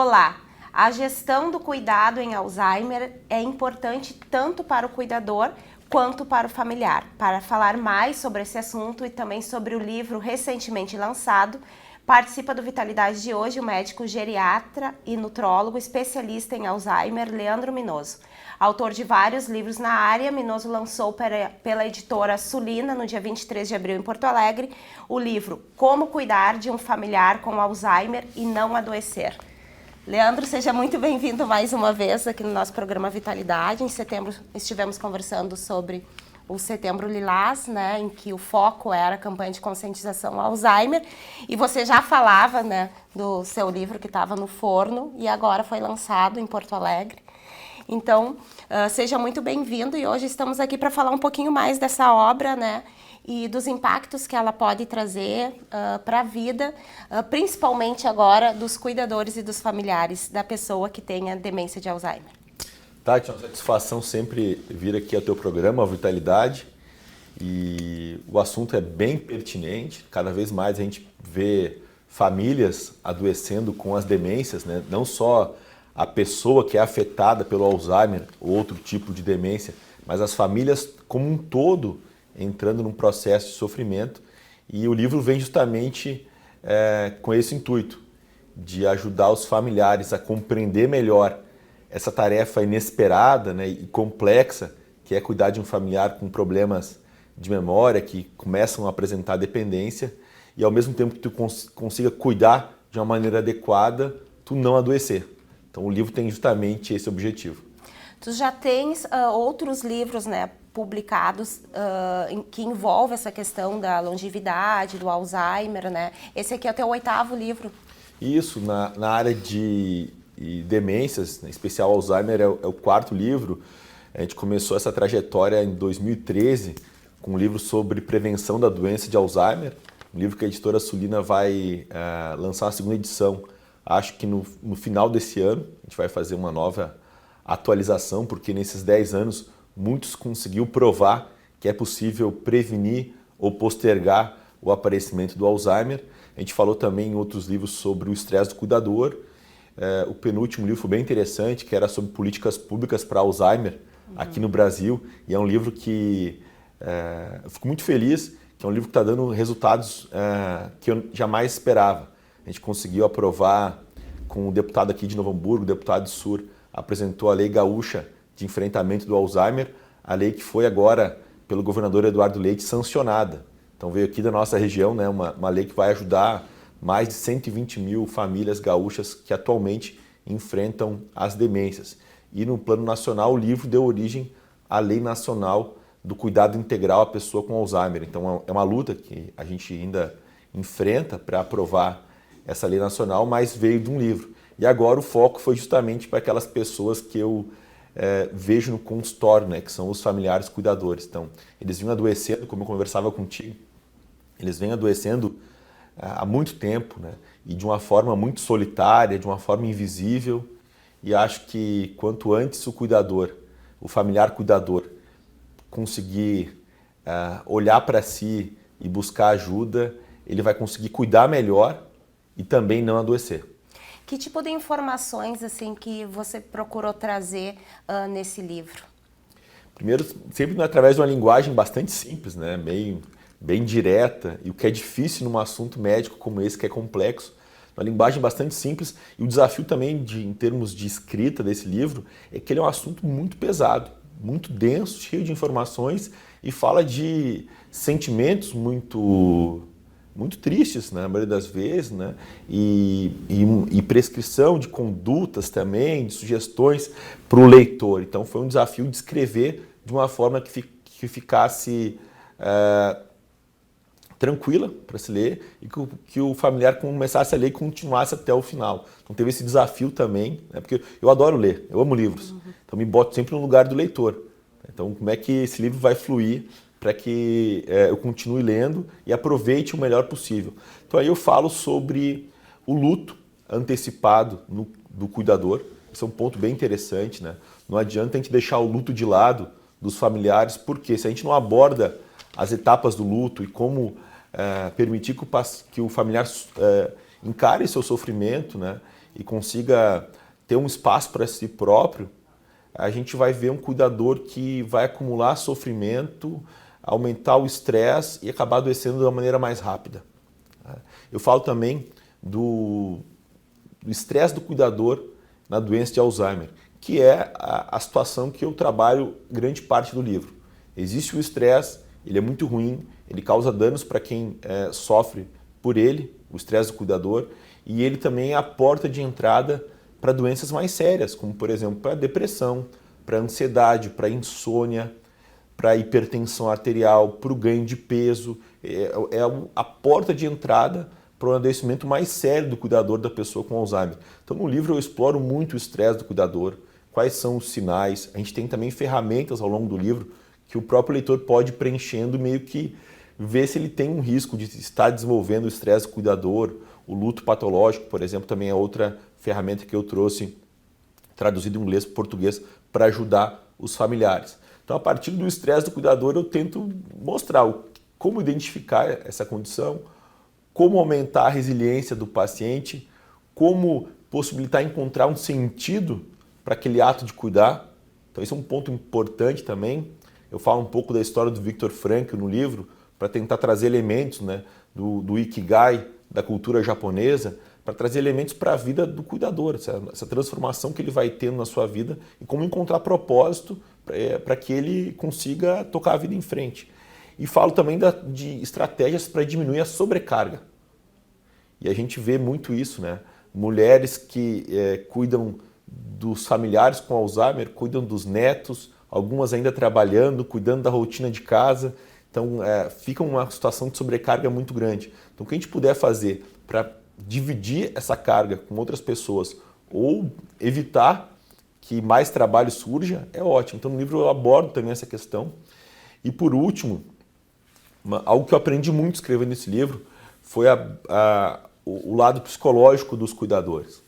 Olá! A gestão do cuidado em Alzheimer é importante tanto para o cuidador quanto para o familiar. Para falar mais sobre esse assunto e também sobre o livro recentemente lançado, participa do Vitalidade de hoje o médico geriatra e nutrólogo especialista em Alzheimer, Leandro Minoso. Autor de vários livros na área, Minoso lançou pela editora Sulina, no dia 23 de abril, em Porto Alegre, o livro Como Cuidar de um Familiar com Alzheimer e Não Adoecer. Leandro, seja muito bem-vindo mais uma vez aqui no nosso programa Vitalidade. Em setembro estivemos conversando sobre o Setembro Lilás, né, em que o foco era a campanha de conscientização ao Alzheimer, e você já falava, né, do seu livro que estava no forno e agora foi lançado em Porto Alegre. Então, seja muito bem-vindo e hoje estamos aqui para falar um pouquinho mais dessa obra, né, e dos impactos que ela pode trazer para a vida, principalmente agora dos cuidadores e dos familiares da pessoa que tem a demência de Alzheimer. Tati, é uma satisfação sempre vir aqui ao teu programa, a Vitalidade, e o assunto é bem pertinente. Cada vez mais a gente vê famílias adoecendo com as demências, né? Não só a pessoa que é afetada pelo Alzheimer ou outro tipo de demência, mas as famílias como um todo entrando num processo de sofrimento. E o livro vem justamente com esse intuito, de ajudar os familiares a compreender melhor essa tarefa inesperada, né, e complexa, que é cuidar de um familiar com problemas de memória, que começam a apresentar dependência, e ao mesmo tempo que tu consiga cuidar de uma maneira adequada, tu não adoecer. Então o livro tem justamente esse objetivo. Tu já tens outros livros, né, publicados que envolvem essa questão da longevidade, do Alzheimer, né? Esse aqui é o teu 8º livro. Isso, na área de demências, em especial Alzheimer, é o 4º livro. A gente começou essa trajetória em 2013 com um livro sobre prevenção da doença de Alzheimer, um livro que a editora Sulina vai lançar a 2ª edição. Acho que no final desse ano a gente vai fazer uma nova atualização, porque nesses 10 anos muitos conseguiu provar que é possível prevenir ou postergar o aparecimento do Alzheimer. A gente falou também em outros livros sobre o estresse do cuidador. O penúltimo livro foi bem interessante, que era sobre políticas públicas para Alzheimer aqui no Brasil. E é um livro que eu fico muito feliz, que é um livro que está dando resultados que eu jamais esperava. A gente conseguiu aprovar com o deputado aqui de Novo Hamburgo, o deputado de Sur, apresentou a Lei Gaúcha de Enfrentamento do Alzheimer, a lei que foi agora, pelo governador Eduardo Leite, sancionada. Então veio aqui da nossa região, né, uma lei que vai ajudar mais de 120 mil famílias gaúchas que atualmente enfrentam as demências. E no plano nacional, o livro deu origem à Lei Nacional do Cuidado Integral à Pessoa com Alzheimer. Então é uma luta que a gente ainda enfrenta para aprovar essa lei nacional, mas veio de um livro. E agora o foco foi justamente para aquelas pessoas que eu vejo no consultório, né, que são os familiares cuidadores. Então, eles vêm adoecendo, como eu conversava contigo, eles vêm adoecendo há muito tempo, né, e de uma forma muito solitária, de uma forma invisível. E acho que quanto antes o cuidador, o familiar cuidador, conseguir olhar para si e buscar ajuda, ele vai conseguir cuidar melhor e também não adoecer. Que tipo de informações assim que você procurou trazer nesse livro? Primeiro, sempre através de uma linguagem bastante simples, né? Bem direta, e o que é difícil num assunto médico como esse, que é complexo, uma linguagem bastante simples. E o desafio também, em termos de escrita desse livro, é que ele é um assunto muito pesado, muito denso, cheio de informações, e fala de sentimentos muito tristes, né, na maioria das vezes, né, e prescrição de condutas também, de sugestões para o leitor. Então foi um desafio de escrever de uma forma que ficasse tranquila para se ler e que o familiar começasse a ler e continuasse até o final. Então teve esse desafio também, né, porque eu adoro ler, eu amo livros, então me boto sempre no lugar do leitor. Então como é que esse livro vai fluir para que eu continue lendo e aproveite o melhor possível. Então aí eu falo sobre o luto antecipado do cuidador. Esse é um ponto bem interessante, né? Não adianta a gente deixar o luto de lado dos familiares, porque se a gente não aborda as etapas do luto e como permitir que o familiar encare seu sofrimento, né? e consiga ter um espaço para si próprio, a gente vai ver um cuidador que vai acumular sofrimento, aumentar o estresse e acabar adoecendo de uma maneira mais rápida. Eu falo também do estresse do cuidador na doença de Alzheimer, que é a situação que eu trabalho grande parte do livro. Existe o estresse, ele é muito ruim, ele causa danos para quem sofre por ele, o estresse do cuidador, e ele também é a porta de entrada para doenças mais sérias, como por exemplo para depressão, para ansiedade, para insônia, para hipertensão arterial, para o ganho de peso. É a porta de entrada para um adoecimento mais sério do cuidador da pessoa com Alzheimer. Então no livro eu exploro muito o estresse do cuidador, quais são os sinais. A gente tem também ferramentas ao longo do livro que o próprio leitor pode ir preenchendo, meio que ver se ele tem um risco de estar desenvolvendo o estresse do cuidador. O luto patológico, por exemplo, também é outra ferramenta que eu trouxe, traduzido em inglês para português, para ajudar os familiares. Então, a partir do estresse do cuidador, eu tento mostrar como identificar essa condição, como aumentar a resiliência do paciente, como possibilitar encontrar um sentido para aquele ato de cuidar. Então, esse é um ponto importante também. Eu falo um pouco da história do Viktor Frankl no livro, para tentar trazer elementos, né, do Ikigai, da cultura japonesa, para trazer elementos para a vida do cuidador, essa transformação que ele vai tendo na sua vida e como encontrar propósito para que ele consiga tocar a vida em frente. E falo também de estratégias para diminuir a sobrecarga. E a gente vê muito isso, né? Mulheres que cuidam dos familiares com Alzheimer, cuidam dos netos, algumas ainda trabalhando, cuidando da rotina de casa. Então, fica uma situação de sobrecarga muito grande. Então, o que a gente puder fazer para dividir essa carga com outras pessoas ou evitar que mais trabalho surja, é ótimo. Então, no livro eu abordo também essa questão. E, por último, algo que eu aprendi muito escrevendo esse livro foi o lado psicológico dos cuidadores.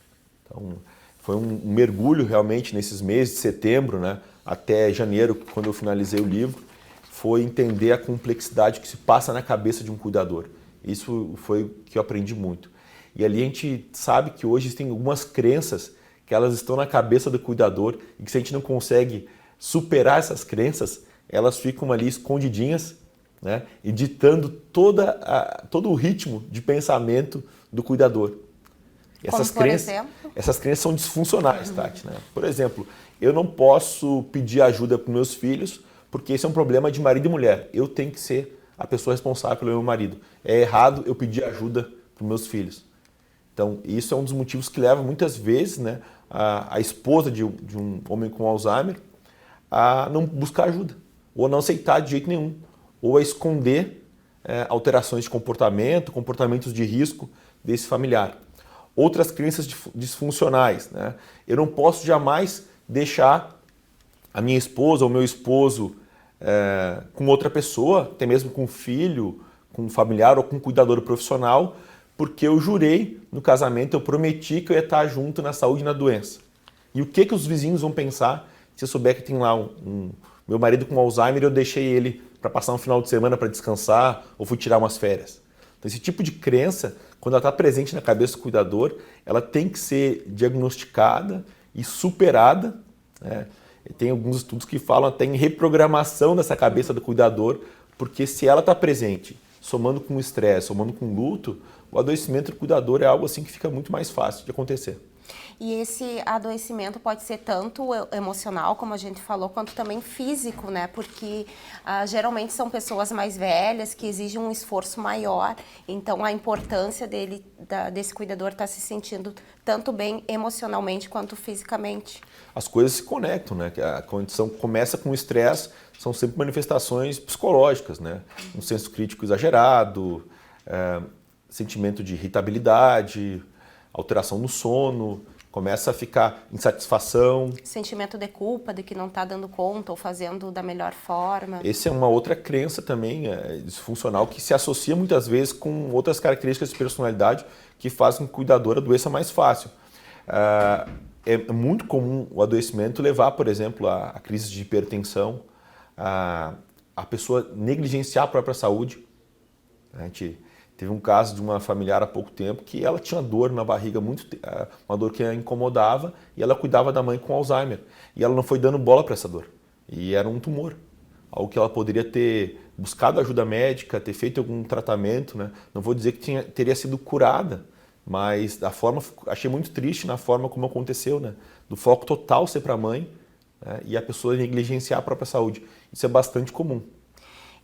Então, foi um mergulho realmente nesses meses de setembro, né, até janeiro, quando eu finalizei o livro, foi entender a complexidade que se passa na cabeça de um cuidador. Isso foi o que eu aprendi muito. E ali a gente sabe que hoje tem algumas crenças que elas estão na cabeça do cuidador e que se a gente não consegue superar essas crenças, elas ficam ali escondidinhas, né, e ditando todo o ritmo de pensamento do cuidador. E essas crenças são disfuncionais, Tati, né? Por exemplo, eu não posso pedir ajuda para meus filhos porque esse é um problema de marido e mulher. Eu tenho que ser a pessoa responsável pelo meu marido. É errado eu pedir ajuda para os meus filhos. Então, isso é um dos motivos que leva muitas vezes, né, a esposa de um homem com Alzheimer a não buscar ajuda, ou a não aceitar de jeito nenhum, ou a esconder alterações de comportamento, comportamentos de risco desse familiar. Outras crenças disfuncionais, né? Eu não posso jamais deixar a minha esposa ou meu esposo com outra pessoa, até mesmo com um filho, com um familiar ou com um cuidador profissional, porque eu jurei no casamento, eu prometi que eu ia estar junto na saúde e na doença. E o que os vizinhos vão pensar se eu souber que tem lá meu marido com Alzheimer e eu deixei ele para passar um final de semana para descansar ou fui tirar umas férias? Então, esse tipo de crença, quando ela está presente na cabeça do cuidador, ela tem que ser diagnosticada e superada, né? Tem alguns estudos que falam até em reprogramação dessa cabeça do cuidador, porque se ela está presente, somando com o estresse, somando com o luto, o adoecimento do cuidador é algo assim que fica muito mais fácil de acontecer. E esse adoecimento pode ser tanto emocional, como a gente falou, quanto também físico, né? Porque geralmente são pessoas mais velhas que exigem um esforço maior. Então, a importância desse cuidador estar se sentindo tanto bem emocionalmente quanto fisicamente. As coisas se conectam, né? A condição começa com o estresse, são sempre manifestações psicológicas, né? Um senso crítico exagerado, sentimento de irritabilidade, alteração no sono, começa a ficar insatisfação. Sentimento de culpa, de que não está dando conta ou fazendo da melhor forma. Essa é uma outra crença também disfuncional que se associa muitas vezes com outras características de personalidade que fazem com que o cuidador adoeça mais fácil. É muito comum o adoecimento levar, por exemplo, a crise de hipertensão, a pessoa negligenciar a própria saúde. A gente Teve um caso de uma familiar há pouco tempo que ela tinha dor na barriga, uma dor que a incomodava, e ela cuidava da mãe com Alzheimer. E ela não foi dando bola para essa dor. E era um tumor. Algo que ela poderia ter buscado ajuda médica, ter feito algum tratamento, né? Não vou dizer que teria sido curada, mas achei muito triste na forma como aconteceu, né? Do foco total ser para a mãe, né? E a pessoa negligenciar a própria saúde. Isso é bastante comum.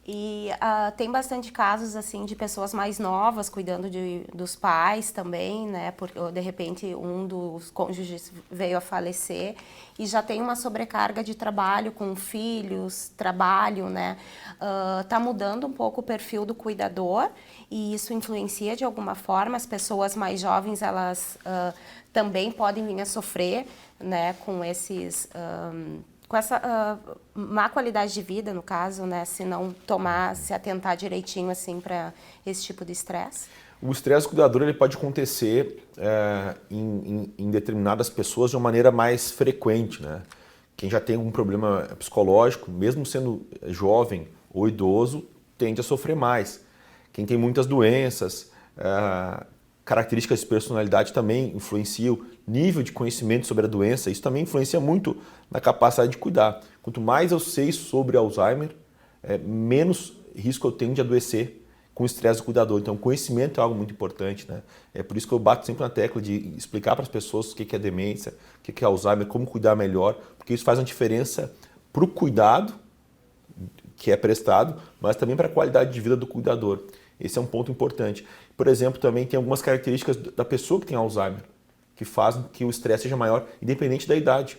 E tem bastante casos assim de pessoas mais novas cuidando dos pais também, né? Porque de repente um dos cônjuges veio a falecer e já tem uma sobrecarga de trabalho com filhos, trabalho, né? Tá mudando um pouco o perfil do cuidador e isso influencia de alguma forma. As pessoas mais jovens, elas também podem vir a sofrer, né? Com essa má qualidade de vida, no caso, né, se não se atentar direitinho assim para esse tipo de estresse? O estresse do cuidador ele pode acontecer em determinadas pessoas de uma maneira mais frequente, né? Quem já tem algum problema psicológico, mesmo sendo jovem ou idoso, tende a sofrer mais. Quem tem muitas doenças, características de personalidade também influenciam, nível de conhecimento sobre a doença, isso também influencia muito na capacidade de cuidar. Quanto mais eu sei sobre Alzheimer, menos risco eu tenho de adoecer com o estresse do cuidador. Então, o conhecimento é algo muito importante, né? É por isso que eu bato sempre na tecla de explicar para as pessoas o que é demência, o que é Alzheimer, como cuidar melhor, porque isso faz uma diferença para o cuidado que é prestado, mas também para a qualidade de vida do cuidador. Esse é um ponto importante. Por exemplo, também tem algumas características da pessoa que tem Alzheimer, que fazem que o estresse seja maior, independente da idade.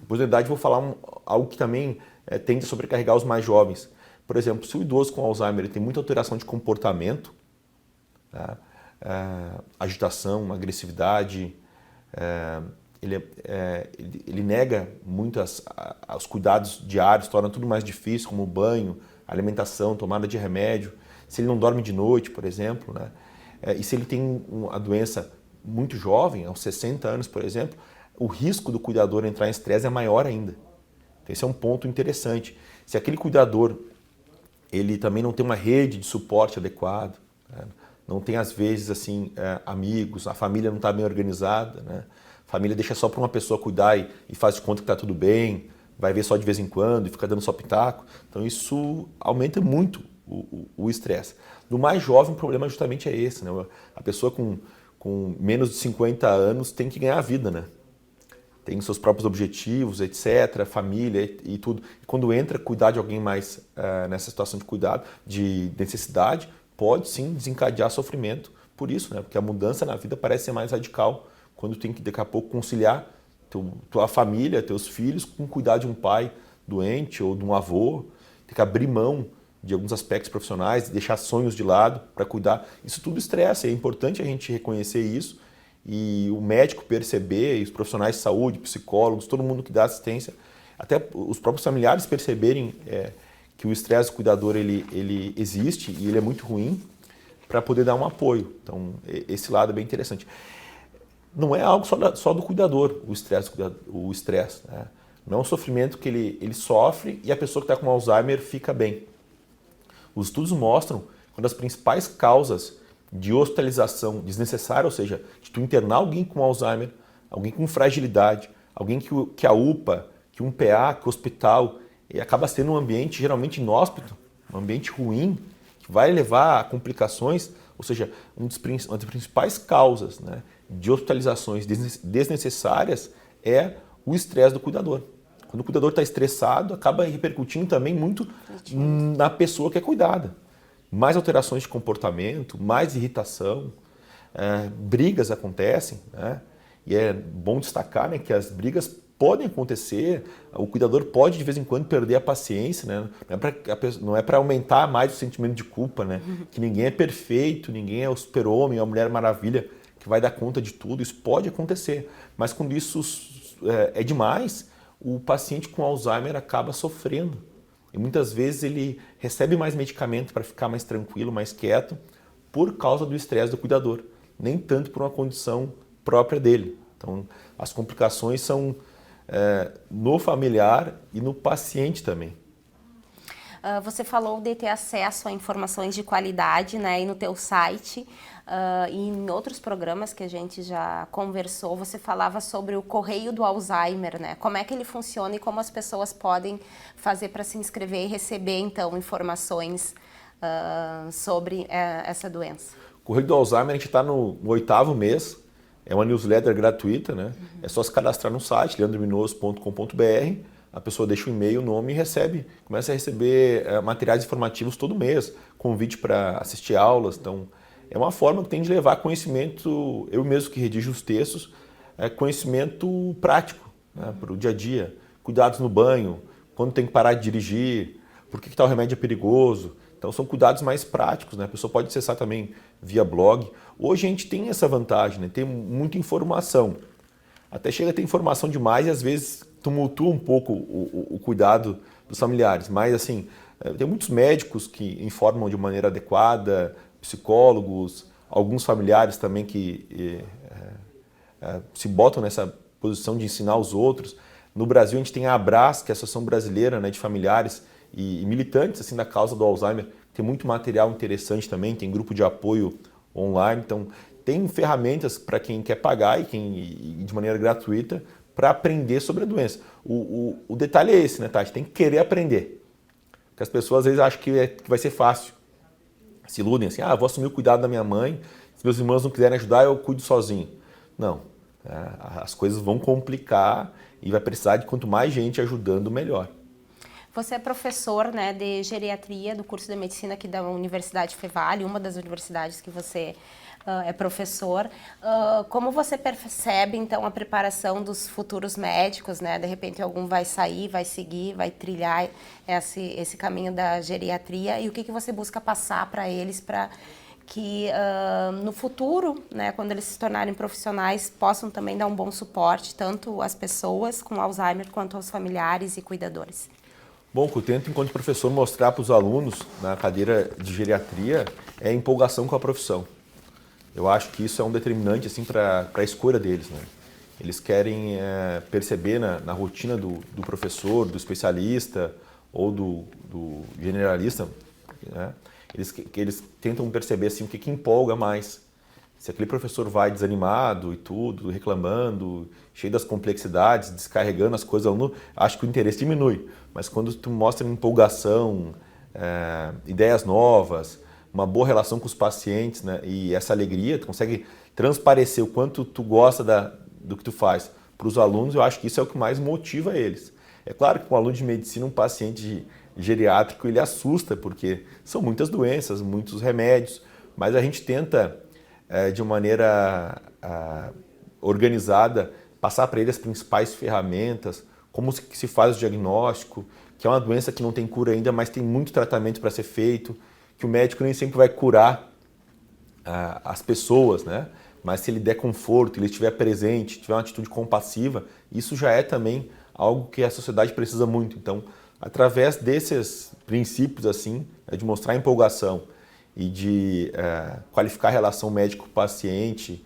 Depois da idade, vou falar algo que também tende a sobrecarregar os mais jovens. Por exemplo, se o idoso com Alzheimer ele tem muita alteração de comportamento, tá? Agitação, agressividade, ele nega muito os cuidados diários, torna tudo mais difícil, como banho, alimentação, tomada de remédio. Se ele não dorme de noite, por exemplo, né? E se ele tem a doença muito jovem, aos 60 anos, por exemplo, o risco do cuidador entrar em estresse é maior ainda. Então, esse é um ponto interessante. Se aquele cuidador ele também não tem uma rede de suporte adequado, né? Não tem, às vezes, assim, amigos, a família não está bem organizada, né? A família deixa só para uma pessoa cuidar e faz de conta que está tudo bem, vai ver só de vez em quando e fica dando só pitaco. Então, isso aumenta muito o estresse. No mais jovem, o problema justamente é esse, né? A pessoa com menos de 50 anos tem que ganhar a vida, né? Tem seus próprios objetivos, etc., família e tudo. E quando entra cuidar de alguém mais nessa situação de cuidado, de necessidade, pode sim desencadear sofrimento por isso, né? Porque a mudança na vida parece ser mais radical quando tem que daqui a pouco conciliar tua família, teus filhos com cuidar de um pai doente ou de um avô, tem que abrir mão de alguns aspectos profissionais, deixar sonhos de lado para cuidar. Isso tudo estressa, é importante a gente reconhecer isso e o médico perceber, e os profissionais de saúde, psicólogos, todo mundo que dá assistência, até os próprios familiares perceberem que o estresse do cuidador ele existe e ele é muito ruim para poder dar um apoio. Então, esse lado é bem interessante. Não é algo só do cuidador, o estresse, né? Não é um sofrimento que ele sofre e a pessoa que está com Alzheimer fica bem. Os estudos mostram que uma das principais causas de hospitalização desnecessária, ou seja, de tu internar alguém com Alzheimer, alguém com fragilidade, alguém que a UPA, que um PA, que o hospital, acaba sendo um ambiente geralmente inóspito, um ambiente ruim, que vai levar a complicações, ou seja, uma das principais causas, né, de hospitalizações desnecessárias é o estresse do cuidador. Quando o cuidador está estressado, acaba repercutindo também muito na pessoa que é cuidada. Mais alterações de comportamento, mais irritação, brigas acontecem, né? E é bom destacar, né, que as brigas podem acontecer, o cuidador pode de vez em quando perder a paciência, né? Não é para aumentar mais o sentimento de culpa, né? Que ninguém é perfeito, ninguém é o super-homem, a Mulher Maravilha que vai dar conta de tudo, isso pode acontecer. Mas quando isso é demais, o paciente com Alzheimer acaba sofrendo. E muitas vezes ele recebe mais medicamento para ficar mais tranquilo, mais quieto, por causa do estresse do cuidador, nem tanto por uma condição própria dele. Então, as complicações são no familiar e no paciente também. Você falou de ter acesso a informações de qualidade, né, e no teu site, e em outros programas que a gente já conversou, você falava sobre o Correio do Alzheimer, né? Como é que ele funciona e como as pessoas podem fazer para se inscrever e receber, então, informações sobre essa doença? O Correio do Alzheimer, a gente está no 8º mês, é uma newsletter gratuita, né? É só se cadastrar no site, leandrominoso.com.br, a pessoa deixa o e-mail, o nome e começa a receber materiais informativos todo mês, convite para assistir aulas. Então, é uma forma que tem de levar conhecimento, eu mesmo que redijo os textos, conhecimento prático, né, para o dia a dia. Cuidados no banho, quando tem que parar de dirigir, por que tal remédio é perigoso. Então, são cuidados mais práticos, né? A pessoa pode acessar também via blog. Hoje a gente tem essa vantagem, né? Tem muita informação. Até chega a ter informação demais e às vezes tumultua um pouco o cuidado dos familiares. Mas assim, tem muitos médicos que informam de maneira adequada, psicólogos, alguns familiares também que se botam nessa posição de ensinar os outros. No Brasil a gente tem a Abras, que é a Associação Brasileira, né, de Familiares e militantes assim, da causa do Alzheimer. Tem muito material interessante também, tem grupo de apoio online. Então, tem ferramentas para quem quer pagar e de maneira gratuita para aprender sobre a doença. O detalhe é esse, né, Tati? Tem que querer aprender. Porque as pessoas às vezes acham que vai ser fácil. Se iludem assim, vou assumir o cuidado da minha mãe, se meus irmãos não quiserem ajudar, eu cuido sozinho. Não, as coisas vão complicar e vai precisar de quanto mais gente ajudando, melhor. Você é professor, né, de geriatria do curso de medicina aqui da Universidade Fevale, uma das universidades que você é professor. Como você percebe, então, a preparação dos futuros médicos, né? De repente algum vai sair, vai seguir, vai trilhar esse caminho da geriatria, e o que você busca passar para eles para que no futuro, né, quando eles se tornarem profissionais, possam também dar um bom suporte, tanto às pessoas com Alzheimer quanto aos familiares e cuidadores? Bom, o que eu tento, enquanto professor, mostrar para os alunos na cadeira de geriatria é a empolgação com a profissão. Eu acho que isso é um determinante assim, para a escolha deles, né? Eles querem perceber na rotina do professor, do especialista ou do generalista, né? Eles tentam perceber assim, o que empolga mais. Se aquele professor vai desanimado e tudo, reclamando, cheio das complexidades, descarregando as coisas ao aluno, acho que o interesse diminui. Mas quando tu mostra empolgação, ideias novas, uma boa relação com os pacientes, né, e essa alegria, tu consegue transparecer o quanto tu gosta do que tu faz para os alunos, eu acho que isso é o que mais motiva eles. É claro que um aluno de medicina, um paciente geriátrico, ele assusta, porque são muitas doenças, muitos remédios, mas a gente tenta, de maneira organizada, passar para ele as principais ferramentas, como se faz o diagnóstico, que é uma doença que não tem cura ainda, mas tem muito tratamento para ser feito, que o médico nem sempre vai curar as pessoas, né? Mas se ele der conforto, ele estiver presente, tiver uma atitude compassiva, isso já é também algo que a sociedade precisa muito. Então, através desses princípios, assim, de mostrar empolgação e de qualificar a relação médico-paciente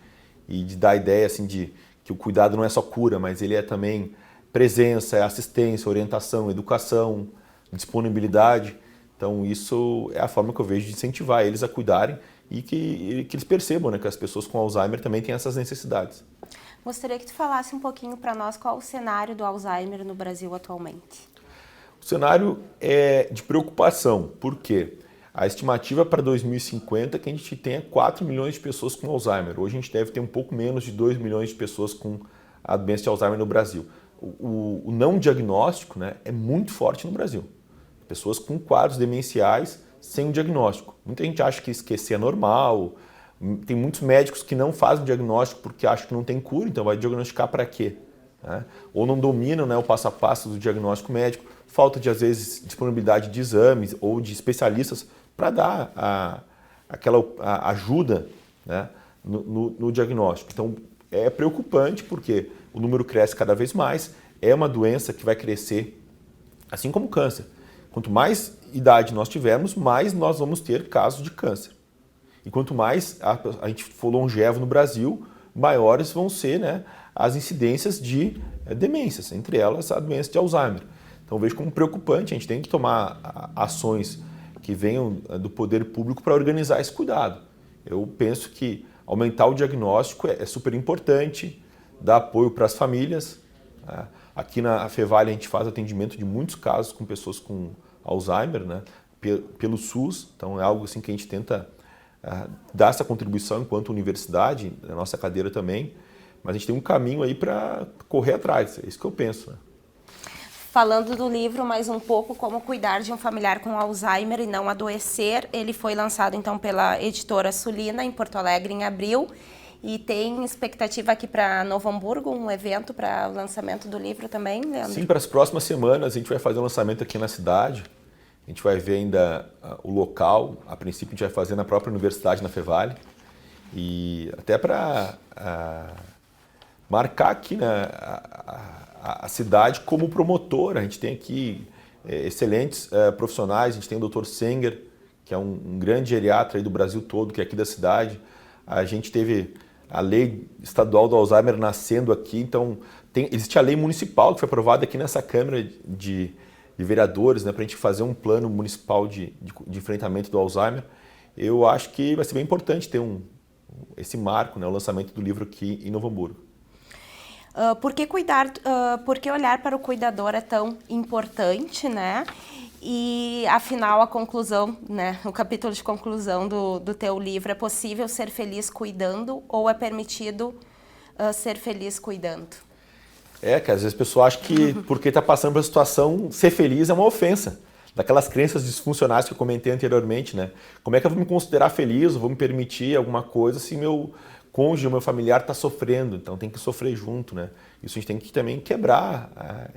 e de dar a ideia assim, de que o cuidado não é só cura, mas ele é também presença, é assistência, orientação, educação, disponibilidade. Então, isso é a forma que eu vejo de incentivar eles a cuidarem e que eles percebam, né, que as pessoas com Alzheimer também têm essas necessidades. Gostaria que tu falasse um pouquinho para nós qual o cenário do Alzheimer no Brasil atualmente. O cenário é de preocupação, por quê? A estimativa para 2050 é que a gente tenha 4 milhões de pessoas com Alzheimer. Hoje a gente deve ter um pouco menos de 2 milhões de pessoas com a doença de Alzheimer no Brasil. O não diagnóstico, né, é muito forte no Brasil. Pessoas com quadros demenciais sem um diagnóstico. Muita gente acha que esquecer é normal. Tem muitos médicos que não fazem o diagnóstico porque acham que não tem cura, então vai diagnosticar para quê? Né? Ou não dominam, né, o passo a passo do diagnóstico médico. Falta de, às vezes, disponibilidade de exames ou de especialistas para dar aquela ajuda, né, no diagnóstico. Então, é preocupante porque o número cresce cada vez mais. É uma doença que vai crescer, assim como o câncer. Quanto mais idade nós tivermos, mais nós vamos ter casos de câncer. E quanto mais a gente for longevo no Brasil, maiores vão ser, né, as incidências de demências, entre elas a doença de Alzheimer. Então, eu vejo como preocupante, a gente tem que tomar ações que venham do poder público para organizar esse cuidado. Eu penso que aumentar o diagnóstico é super importante, dar apoio para as famílias. Aqui na Fevale a gente faz atendimento de muitos casos com pessoas com Alzheimer, né, pelo SUS, então é algo assim que a gente tenta dar essa contribuição enquanto universidade, na nossa cadeira também, mas a gente tem um caminho aí para correr atrás, é isso que eu penso. Né? Falando do livro mais um pouco, Como Cuidar de um Familiar com Alzheimer e Não Adoecer, ele foi lançado então pela editora Sulina, em Porto Alegre, em abril, e tem expectativa aqui para Novo Hamburgo, um evento para o lançamento do livro também, Leandro? Sim, para as próximas semanas a gente vai fazer um lançamento aqui na cidade, a gente vai ver ainda o local, a princípio a gente vai fazer na própria universidade, na Fevale, e até para marcar aqui, né, a cidade como promotora. A gente tem aqui excelentes profissionais, a gente tem o Dr. Senger, que é um grande geriatra aí do Brasil todo, que é aqui da cidade. A gente teve a lei estadual do Alzheimer nascendo aqui, então existe a lei municipal que foi aprovada aqui nessa Câmara de vereadores, né, para a gente fazer um plano municipal de enfrentamento do Alzheimer. Eu acho que vai ser bem importante ter esse marco, né, o lançamento do livro aqui em Novo Hamburgo. Por que olhar para o cuidador é tão importante, né? E, afinal, a conclusão, né, o capítulo de conclusão do teu livro, é possível ser feliz cuidando ou é permitido ser feliz cuidando? Que às vezes a pessoa acha que porque está passando por uma situação, ser feliz é uma ofensa. Daquelas crenças disfuncionais que eu comentei anteriormente, né? Como é que eu vou me considerar feliz, ou vou me permitir alguma coisa se meu cônjuge, meu familiar está sofrendo? Então tem que sofrer junto, né? Isso a gente tem que também quebrar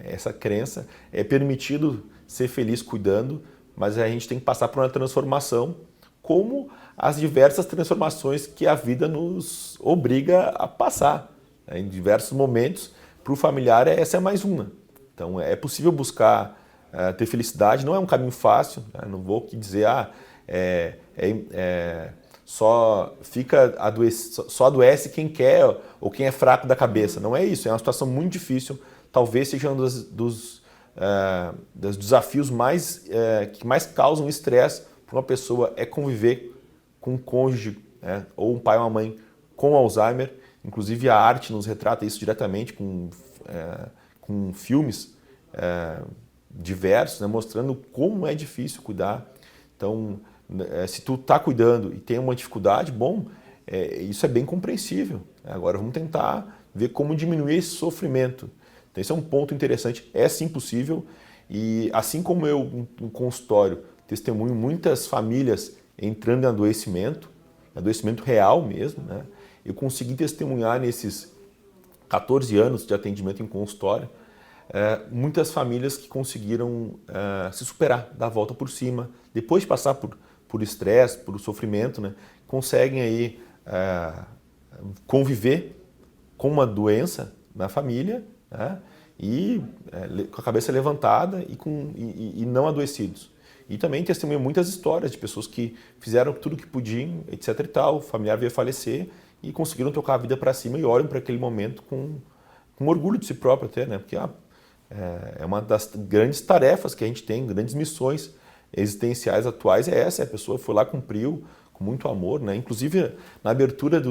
essa crença. É permitido ser feliz cuidando, mas a gente tem que passar por uma transformação, como as diversas transformações que a vida nos obriga a passar. Né? Em diversos momentos, para o familiar, essa é mais uma. Então é possível buscar ter felicidade, não é um caminho fácil, né? Não vou aqui dizer só adoece quem quer ou quem é fraco da cabeça. Não é isso, é uma situação muito difícil. Talvez seja um dos desafios que mais causam estresse para uma pessoa é conviver com um cônjuge, né? Ou um pai ou uma mãe com Alzheimer. Inclusive a arte nos retrata isso diretamente com filmes diversos, né? Mostrando como é difícil cuidar. Então, se tu está cuidando e tem uma dificuldade, isso é bem compreensível. Agora vamos tentar ver como diminuir esse sofrimento. Então esse é um ponto interessante, é sim possível, e assim como eu no consultório testemunho muitas famílias entrando em adoecimento real mesmo, né? Eu consegui testemunhar nesses 14 anos de atendimento em consultório, muitas famílias que conseguiram se superar, dar a volta por cima, depois de passar por estresse, por sofrimento, né, conseguem aí conviver com uma doença na família, né, e com a cabeça levantada e não adoecidos. E também testemunho muitas histórias de pessoas que fizeram tudo o que podiam, etc e tal, o familiar veio a falecer e conseguiram tocar a vida para cima e olham para aquele momento com orgulho de si próprio até, né, porque é uma das grandes tarefas que a gente tem, grandes missões existenciais atuais a pessoa foi lá, cumpriu com muito amor, né? Inclusive na abertura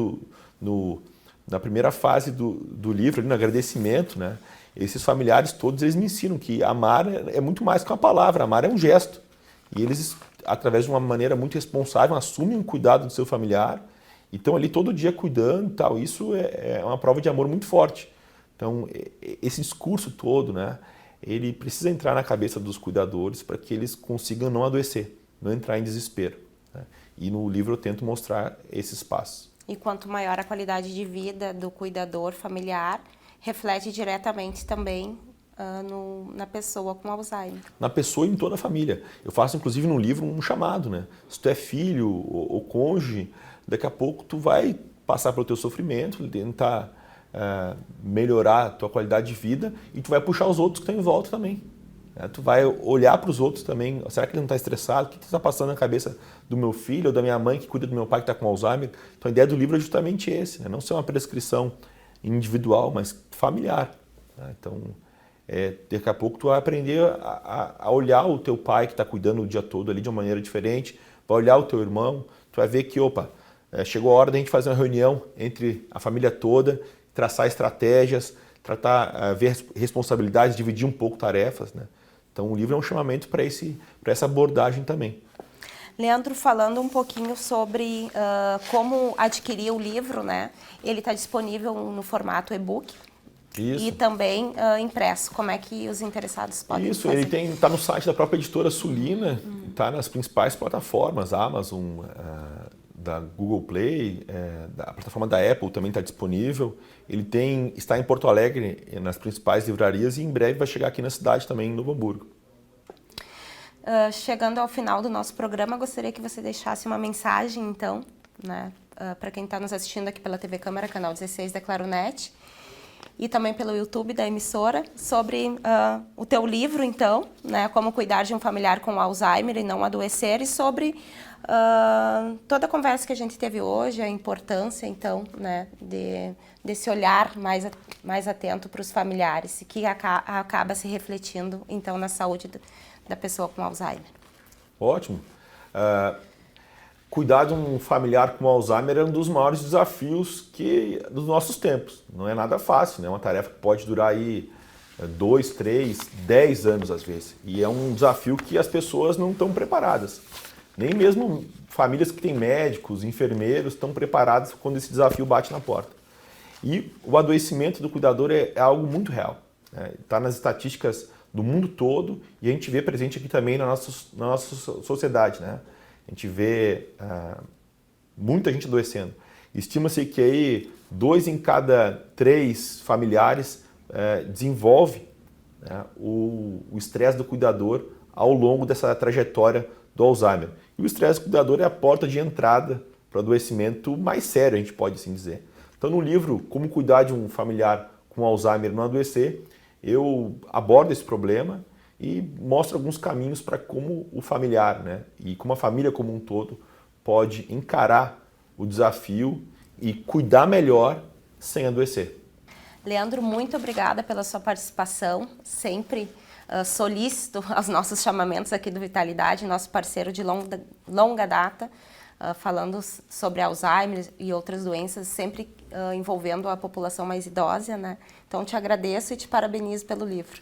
na primeira fase do livro, ali no agradecimento, né? Esses familiares todos, eles me ensinam que amar é muito mais que uma palavra, amar é um gesto. E eles, através de uma maneira muito responsável, assumem um cuidado do seu familiar e estão ali todo dia cuidando e tal. Isso é uma prova de amor muito forte. Então, esse discurso todo, né? Ele precisa entrar na cabeça dos cuidadores para que eles consigam não adoecer, não entrar em desespero. Né? E no livro eu tento mostrar esses passos. E quanto maior a qualidade de vida do cuidador familiar, reflete diretamente também na pessoa com Alzheimer. Na pessoa e em toda a família. Eu faço, inclusive, no livro um chamado, né? Se tu é filho ou cônjuge, daqui a pouco tu vai passar pelo teu sofrimento, tentar melhorar a tua qualidade de vida e tu vai puxar os outros que estão em volta também. Tu vai olhar para os outros também. Será que ele não está estressado? O que está passando na cabeça do meu filho ou da minha mãe que cuida do meu pai que está com Alzheimer? Então a ideia do livro é justamente esse, né? Não ser uma prescrição individual, mas familiar. Então Daqui a pouco tu vai aprender a olhar o teu pai que está cuidando o dia todo ali de uma maneira diferente, vai olhar o teu irmão, tu vai ver que, opa, chegou a hora da gente fazer uma reunião entre a família toda, traçar estratégias, ver responsabilidades, dividir um pouco tarefas, né? Então o livro é um chamamento para essa abordagem também. Leandro, falando um pouquinho sobre como adquirir o livro, né? Ele está disponível no formato e-book. Isso. E também impresso. Como é que os interessados podem Isso, fazer? ele está no site da própria editora Sulina, está nas principais plataformas, Amazon, da Google Play, da plataforma da Apple também está disponível. Ele está em Porto Alegre, nas principais livrarias, e em breve vai chegar aqui na cidade também, em Novo Hamburgo. Chegando ao final do nosso programa, gostaria que você deixasse uma mensagem, então, né, para quem está nos assistindo aqui pela TV Câmara, canal 16 da Claronet, e também pelo YouTube da emissora, sobre o teu livro, então, né, Como Cuidar de um Familiar com Alzheimer e Não Adoecer, e sobre toda a conversa que a gente teve hoje, a importância, então, né, desse olhar mais atento para os familiares, que acaba se refletindo, então, na saúde da pessoa com Alzheimer. Ótimo. Cuidar de um familiar com Alzheimer é um dos maiores desafios dos nossos tempos. Não é nada fácil, né? É uma tarefa que pode durar aí 2, 3, 10 anos às vezes. E é um desafio que as pessoas não estão preparadas. Nem mesmo famílias que têm médicos, enfermeiros estão preparadas quando esse desafio bate na porta. E o adoecimento do cuidador é algo muito real. Está nas estatísticas do mundo todo e a gente vê presente aqui também na nossa sociedade, né? A gente vê muita gente adoecendo. Estima-se que aí 2 em cada 3 familiares desenvolve, né, o estresse do cuidador ao longo dessa trajetória do Alzheimer. E o estresse do cuidador é a porta de entrada para o adoecimento mais sério, a gente pode assim dizer. Então no livro Como Cuidar de um Familiar com Alzheimer e Não Adoecer, eu abordo esse problema e mostro alguns caminhos para como o familiar, né, e como a família como um todo pode encarar o desafio e cuidar melhor sem adoecer. Leandro, muito obrigada pela sua participação, sempre solícito aos nossos chamamentos aqui do Vitalidade, nosso parceiro de longa data, falando sobre Alzheimer e outras doenças, sempre envolvendo a população mais idosa, né? Então, te agradeço e te parabenizo pelo livro.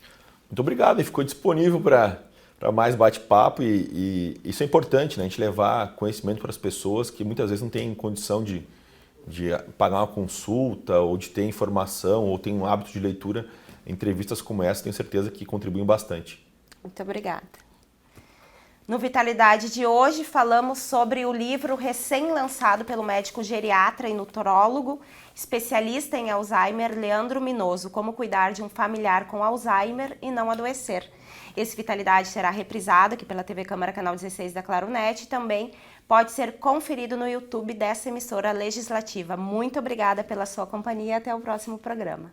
Muito obrigado, e ficou disponível para mais bate-papo e isso é importante, né? A gente levar conhecimento para as pessoas que muitas vezes não têm condição de pagar uma consulta ou de ter informação ou tem um hábito de leitura. Entrevistas como essa, tenho certeza que contribuem bastante. Muito obrigada. No Vitalidade de hoje, falamos sobre o livro recém-lançado pelo médico geriatra e nutrólogo, especialista em Alzheimer, Leandro Minoso, Como Cuidar de um Familiar com Alzheimer e Não Adoecer. Esse Vitalidade será reprisado aqui pela TV Câmara, canal 16 da Claronet, e também pode ser conferido no YouTube dessa emissora legislativa. Muito obrigada pela sua companhia e até o próximo programa.